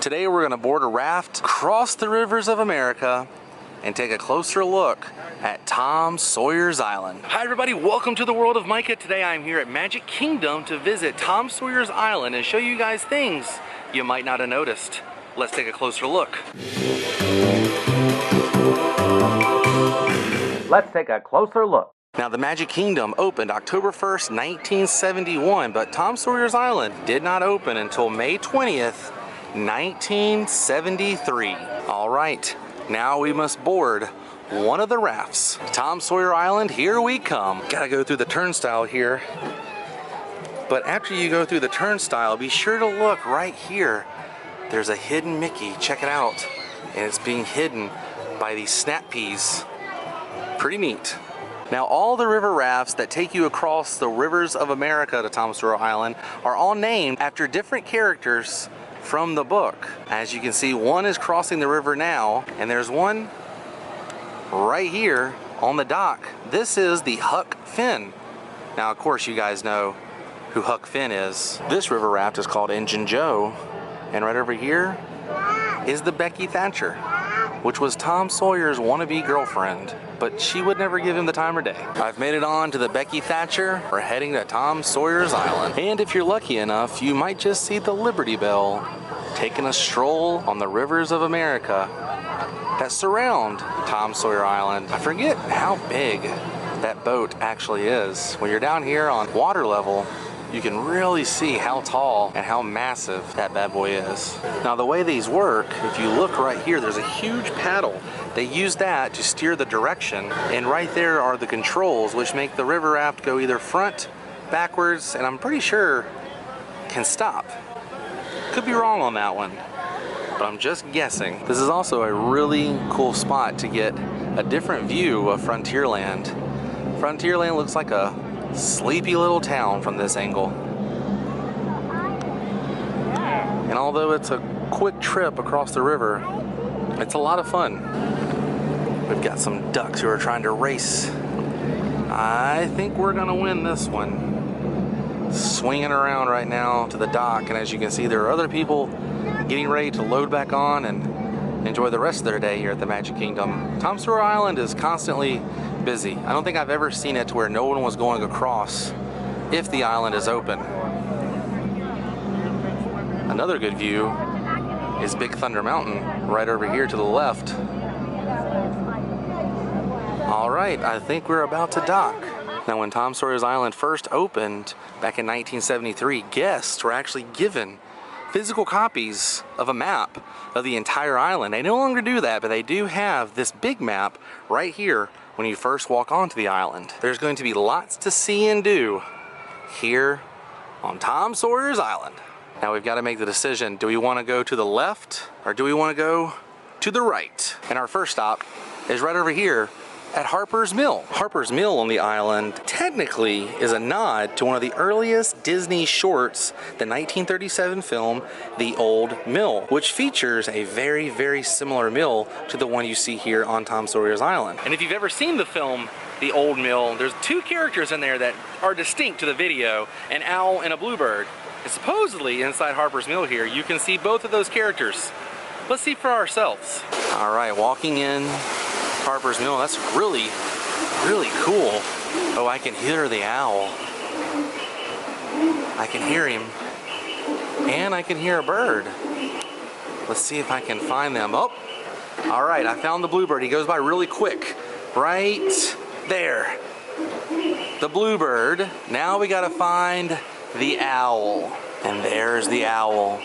Today we're going to board a raft, cross the rivers of America, and take a closer look at Tom Sawyer's Island. Hi everybody, welcome to the world of Micah. Today I'm here at Magic Kingdom to visit Tom Sawyer's Island and show you guys things you might not have noticed. Let's take a closer look. Let's take a closer look. Now, the Magic Kingdom opened October 1st, 1971, but Tom Sawyer's Island did not open until May 20th, 1973. All right, now we must board one of the rafts. Tom Sawyer Island, here we come. Gotta go through the turnstile here. But after you go through the turnstile, be sure to look right here. There's a hidden Mickey, check it out. And it's being hidden by these snap peas. Pretty neat. Now, all the river rafts that take you across the rivers of America to Tom Sawyer Island are all named after different characters from the book. As you can see, one is crossing the river now, and there's one right here on the dock. This is the Huck Finn. Now, of course, you guys know who Huck Finn is. This river raft is called Injun Joe, and right over here is the Becky Thatcher, which was Tom Sawyer's wannabe girlfriend, but she would never give him the time of day. I've made it on to the Becky Thatcher. We're heading to Tom Sawyer's Island. And if you're lucky enough, you might just see the Liberty Bell taking a stroll on the rivers of America that surround Tom Sawyer Island. I forget how big that boat actually is. When you're down here on water level, you can really see how tall and how massive that bad boy is. Now, the way these work, if you look right here, there's a huge paddle. They use that to steer the direction, and right there are the controls which make the river raft go either front, backwards, and I'm pretty sure can stop. Could be wrong on that one, but I'm just guessing. This is also a really cool spot to get a different view of Frontierland. Frontierland looks like a sleepy little town from this angle. And although it's a quick trip across the river, it's a lot of fun. We've got some ducks who are trying to race. I think we're gonna win this one. Swinging around right now to the dock, and as you can see, there are other people getting ready to load back on and enjoy the rest of their day here at the Magic Kingdom. Tom Sawyer Island is constantly busy. I don't think I've ever seen it to where no one was going across if the island is open. Another good view is Big Thunder Mountain right over here to the left. All right, I think we're about to dock. Now, when Tom Sawyer's Island first opened back in 1973, guests were actually given physical copies of a map of the entire island. They no longer do that, but they do have this big map right here when you first walk onto the island. There's going to be lots to see and do here on Tom Sawyer's Island. Now, we've got to make the decision. Do we want to go to the left or do we want to go to the right? And our first stop is right over here at Harpers Mill. Harpers Mill on the island technically is a nod to one of the earliest Disney shorts, the 1937 film, The Old Mill, which features a very, very similar mill to the one you see here on Tom Sawyer's Island. And if you've ever seen the film, The Old Mill, there's two characters in there that are distinct to the video, an owl and a bluebird. And supposedly inside Harpers Mill here, you can see both of those characters. Let's see for ourselves. All right, walking in Harpers Mill, that's really, really cool. Oh, I can hear the owl. I can hear him. And I can hear a bird. Let's see if I can find them. Oh, all right, I found the bluebird. He goes by really quick. Right there. The bluebird. Now we gotta find the owl. And there's the owl.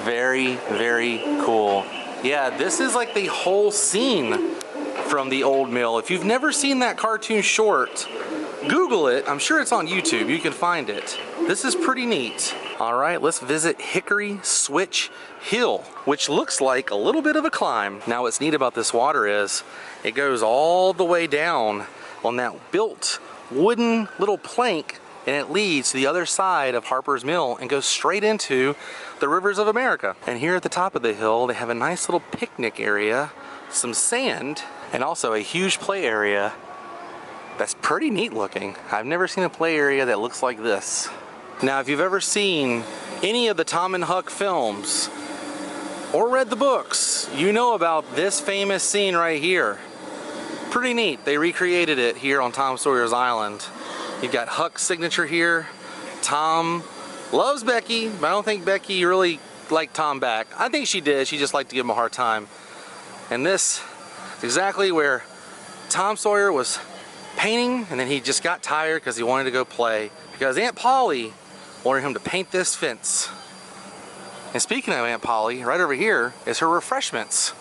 Very, very cool. Yeah, this is like the whole scene from The Old Mill. If you've never seen that cartoon short, Google it. I'm sure it's on YouTube. You can find it. This is pretty neat. All right, let's visit Hickory Switch Hill, which looks like a little bit of a climb. Now, what's neat about this water is it goes all the way down on that built wooden little plank, and it leads to the other side of Harpers Mill and goes straight into the rivers of America. And here at the top of the hill, they have a nice little picnic area, some sand, and also a huge play area that's pretty neat looking. I've never seen a play area that looks like this. Now, if you've ever seen any of the Tom and Huck films or read the books, you know about this famous scene right here. Pretty neat. They recreated it here on Tom Sawyer's Island. You've got Huck's signature here. Tom loves Becky, but I don't think Becky really liked Tom back. I think she did. She just liked to give him a hard time. And this is exactly where Tom Sawyer was painting, and then he just got tired because he wanted to go play, because Aunt Polly wanted him to paint this fence. And speaking of Aunt Polly, right over here is her refreshments.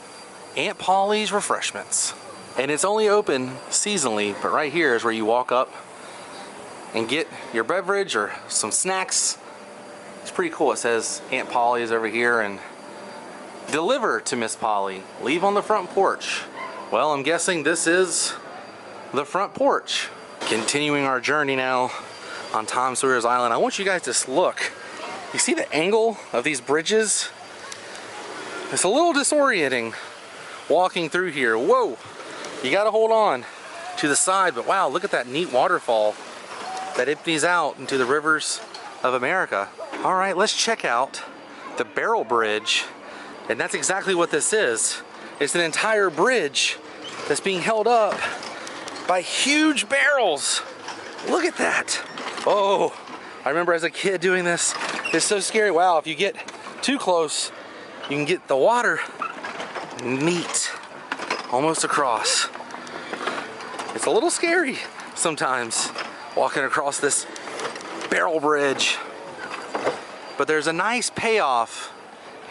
Aunt Polly's Refreshments. And it's only open seasonally, but right here is where you walk up and get your beverage or some snacks. It's pretty cool. It says Aunt Polly is over here, and deliver to Miss Polly. Leave on the front porch. Well, I'm guessing this is the front porch. Continuing our journey now on Tom Sawyer's Island. I want you guys to look. You see the angle of these bridges? It's a little disorienting walking through here. Whoa! You gotta hold on to the side, but wow, look at that neat waterfall that empties out into the rivers of America. All right, let's check out the barrel bridge. And that's exactly what this is. It's an entire bridge that's being held up by huge barrels. Look at that. Oh, I remember as a kid doing this. It's so scary. Wow, if you get too close, you can get the water neat, almost across. It's a little scary sometimes walking across this barrel bridge. But there's a nice payoff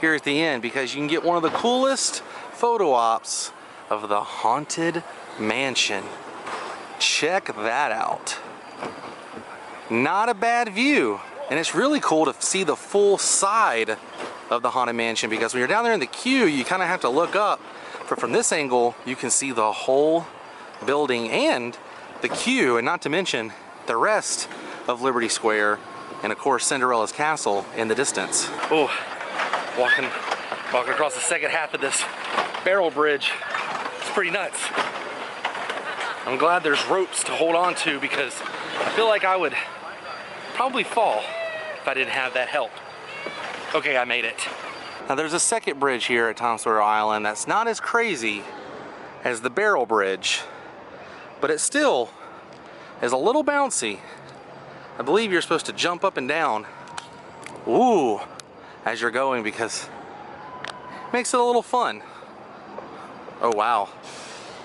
here at the end, because you can get one of the coolest photo ops of the Haunted Mansion. Check that out. Not a bad view, and it's really cool to see the full side of the Haunted Mansion, because when you're down there in the queue, you kind of have to look up. But from this angle, you can see the whole building and the queue, and not to mention the rest of Liberty Square, and of course Cinderella's castle in the distance. Oh, walking across the second half of this barrel bridge. It's pretty nuts. I'm glad there's ropes to hold on to, because I feel like I would probably fall if I didn't have that help. Okay, I made it. Now there's a second bridge here at Tom Sawyer Island that's not as crazy as the barrel bridge, but it still is a little bouncy. I believe you're supposed to jump up and down, ooh, as you're going, because it makes it a little fun. Oh wow,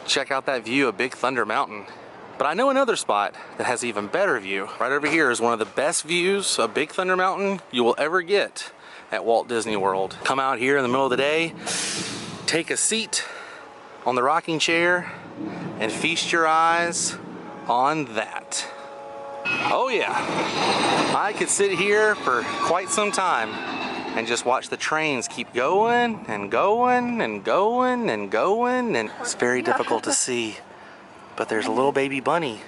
check out that view of Big Thunder Mountain. But I know another spot that has even better view. Right over here is one of the best views of Big Thunder Mountain you will ever get at Walt Disney World. Come out here in the middle of the day, take a seat on the rocking chair, and feast your eyes on that. Oh yeah, I could sit here for quite some time and just watch the trains keep going and going and going and going, and it's very difficult to see, but there's a little baby bunny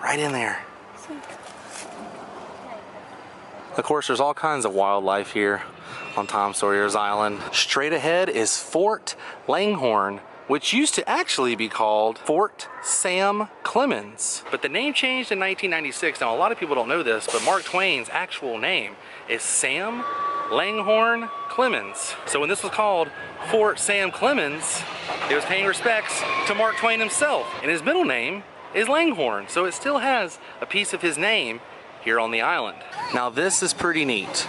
right in there. Of course, there's all kinds of wildlife here on Tom Sawyer's Island. Straight ahead is Fort Langhorne, which used to actually be called Fort Sam Clemens. But the name changed in 1996. Now, a lot of people don't know this, but Mark Twain's actual name is Sam Langhorne Clemens. So when this was called Fort Sam Clemens, it was paying respects to Mark Twain himself. And his middle name is Langhorne, so it still has a piece of his name here on the island. Now this is pretty neat.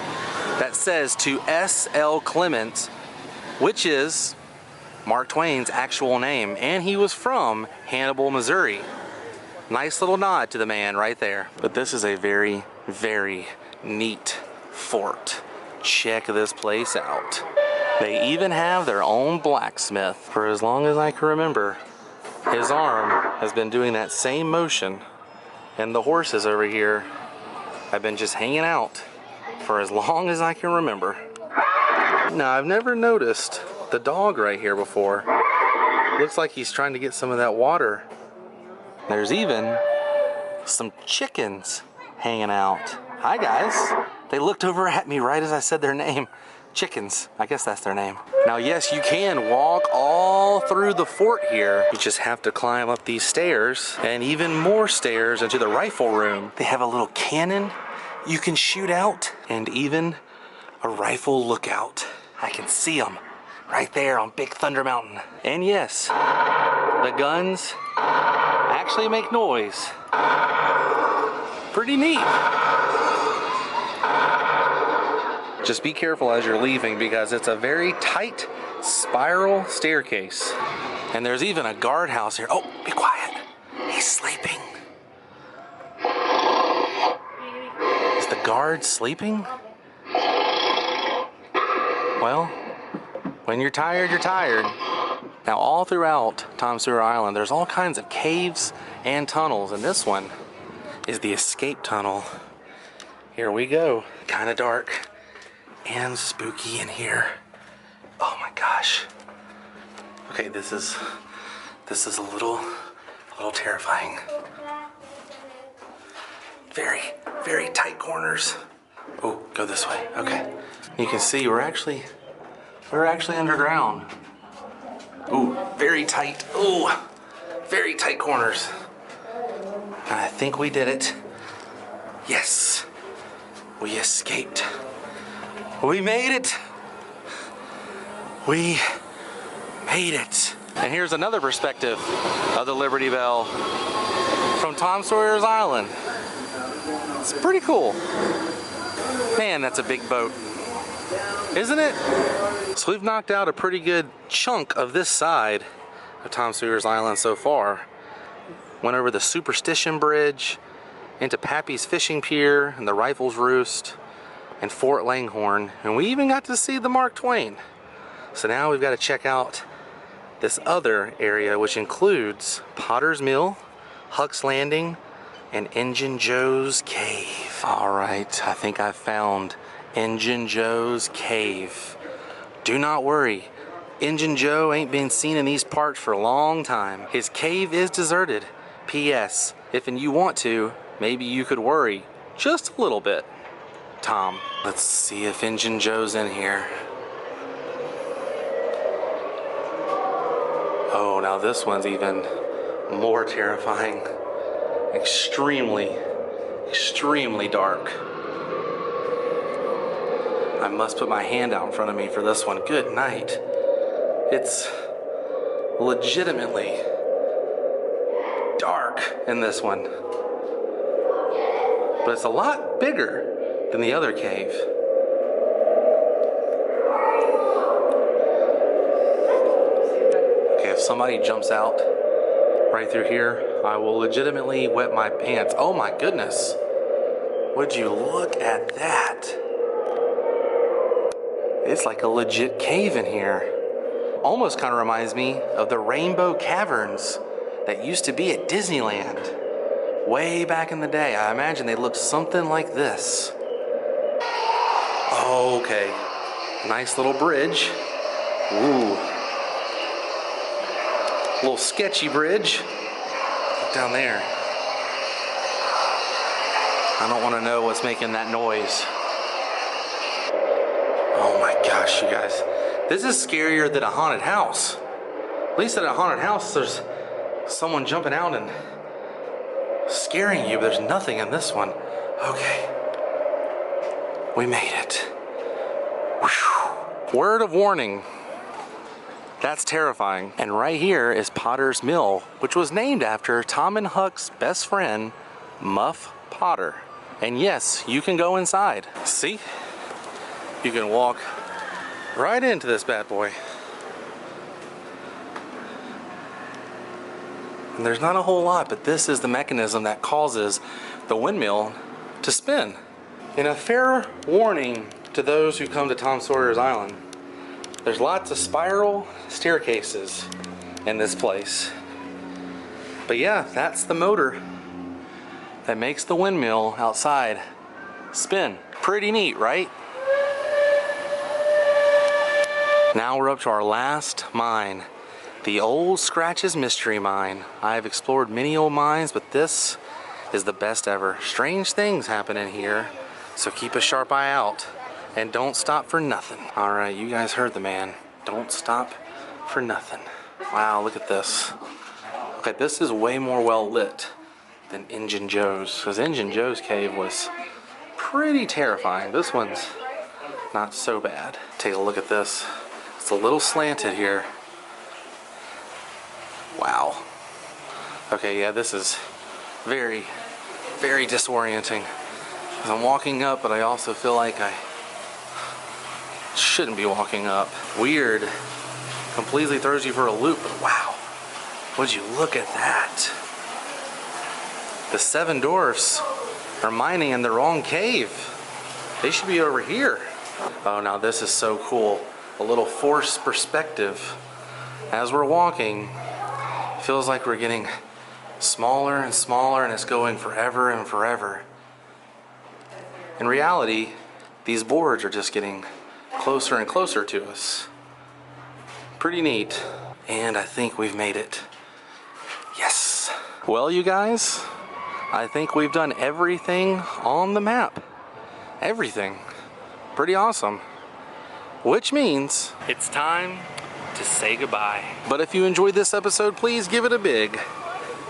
That says to S.L. Clemens, which is Mark Twain's actual name, and he was from Hannibal, Missouri. Nice little nod to the man right there. But this is a very, very neat fort. Check this place out. They even have their own blacksmith. For as long as I can remember, his arm has been doing that same motion, and the horses over here have been just hanging out for as long as I can remember. Now, I've never noticed the dog right here before. Looks like he's trying to get some of that water. There's even some chickens hanging out. Hi guys. They looked over at me right as I said their name. Chickens, I guess that's their name. Now yes, you can walk all through the fort here. You just have to climb up these stairs and even more stairs into the rifle room. They have a little cannon you can shoot out, and even a rifle lookout. I can see them right there on Big Thunder Mountain. And yes, the guns actually make noise. Pretty neat. Just be careful as you're leaving because it's a very tight spiral staircase. And there's even a guardhouse here. Oh, be quiet. He's sleeping. Is the guard sleeping? Well, when you're tired, you're tired. Now, all throughout Tom Sawyer Island, there's all kinds of caves and tunnels, and this one is the escape tunnel. Here we go. Kind of dark and spooky in here. Oh my gosh. Okay, this is a little terrifying. Very, very tight corners. Oh, go this way. Okay. You can see we're actually underground. Ooh, very tight. Ooh, very tight corners. And I think we did it. Yes, we escaped. We made it. We made it. And here's another perspective of the Liberty Bell from Tom Sawyer's Island. It's pretty cool. Man, that's a big boat, isn't it? So we've knocked out a pretty good chunk of this side of Tom Sawyer's Island so far. Went over the Superstition Bridge, into Pappy's Fishing Pier and the Rifles Roost and Fort Langhorne, and we even got to see the Mark Twain. So now we've got to check out this other area, which includes Potter's Mill, Hucks Landing, and Injun Joe's Cave. All right, I think I found Injun Joe's Cave. Do not worry, Injun Joe ain't been seen in these parts for a long time. His cave is deserted. P.S. If and you want to, maybe you could worry just a little bit. Tom, let's see if Injun Joe's in here. Oh, now this one's even more terrifying. Extremely, extremely dark. I must put my hand out in front of me for this one. Good night. It's legitimately dark in this one. But it's a lot bigger than the other cave. Okay, if somebody jumps out right through here, I will legitimately wet my pants. Oh my goodness. Would you look at that? It's like a legit cave in here. Almost kind of reminds me of the Rainbow Caverns that used to be at Disneyland way back in the day. I imagine they looked something like this. Okay, nice little bridge. Ooh, little sketchy bridge. Look down there. I don't want to know what's making that noise. Oh my gosh, you guys. This is scarier than a haunted house. At least at a haunted house, there's someone jumping out and scaring you, but there's nothing in this one. Okay. We made it. Whew. Word of warning. That's terrifying. And right here is Potter's Mill, which was named after Tom and Huck's best friend, Muff Potter. And yes, you can go inside. See? You can walk right into this bad boy. And there's not a whole lot, but this is the mechanism that causes the windmill to spin. And a fair warning to those who come to Tom Sawyer's Island. There's lots of spiral staircases in this place. But yeah, that's the motor that makes the windmill outside spin. Pretty neat, right? Now we're up to our last mine, the Old Scratches Mystery Mine. I've explored many old mines, but this is the best ever. Strange things happen in here, so keep a sharp eye out and don't stop for nothing. All right, you guys heard the man. Don't stop for nothing. Wow, look at this. Okay, this is way more well lit than Injun Joe's, because Injun Joe's cave was pretty terrifying. This one's not so bad. Take a look at this. It's a little slanted here. Wow. Okay, yeah, this is very, very disorienting. As I'm walking up, but I also feel like I shouldn't be walking up. Weird. Completely throws you for a loop, but wow. Would you look at that? The seven dwarfs are mining in the wrong cave. They should be over here. Oh, now this is so cool. A little forced perspective. As we're walking, it feels like we're getting smaller and smaller, and it's going forever and forever. In reality, these boards are just getting closer and closer to us. Pretty neat. And I think we've made it. Yes. Well, you guys, I think we've done everything on the map. Everything. Pretty awesome. Which means it's time to say goodbye. But if you enjoyed this episode, please give it a big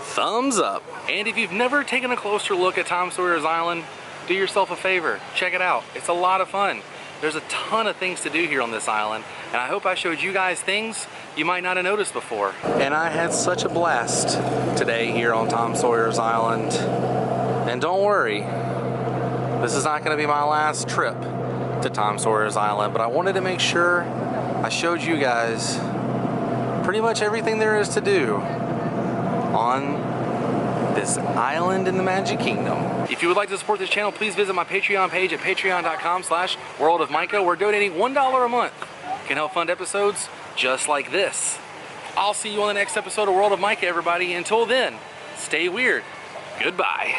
thumbs up. And if you've never taken a closer look at Tom Sawyer's Island, do yourself a favor, check it out. It's a lot of fun. There's a ton of things to do here on this island, and I hope I showed you guys things you might not have noticed before. And I had such a blast today here on Tom Sawyer's Island. And don't worry, this is not gonna be my last trip to Tom Sawyer's Island, but I wanted to make sure I showed you guys pretty much everything there is to do on this island in the Magic Kingdom. If you would like to support this channel, please visit my Patreon page at patreon.com/worldofmicah, where donating $1 a month can help fund episodes just like this. I'll see you on the next episode of World of Micah, everybody. Until then, stay weird. Goodbye.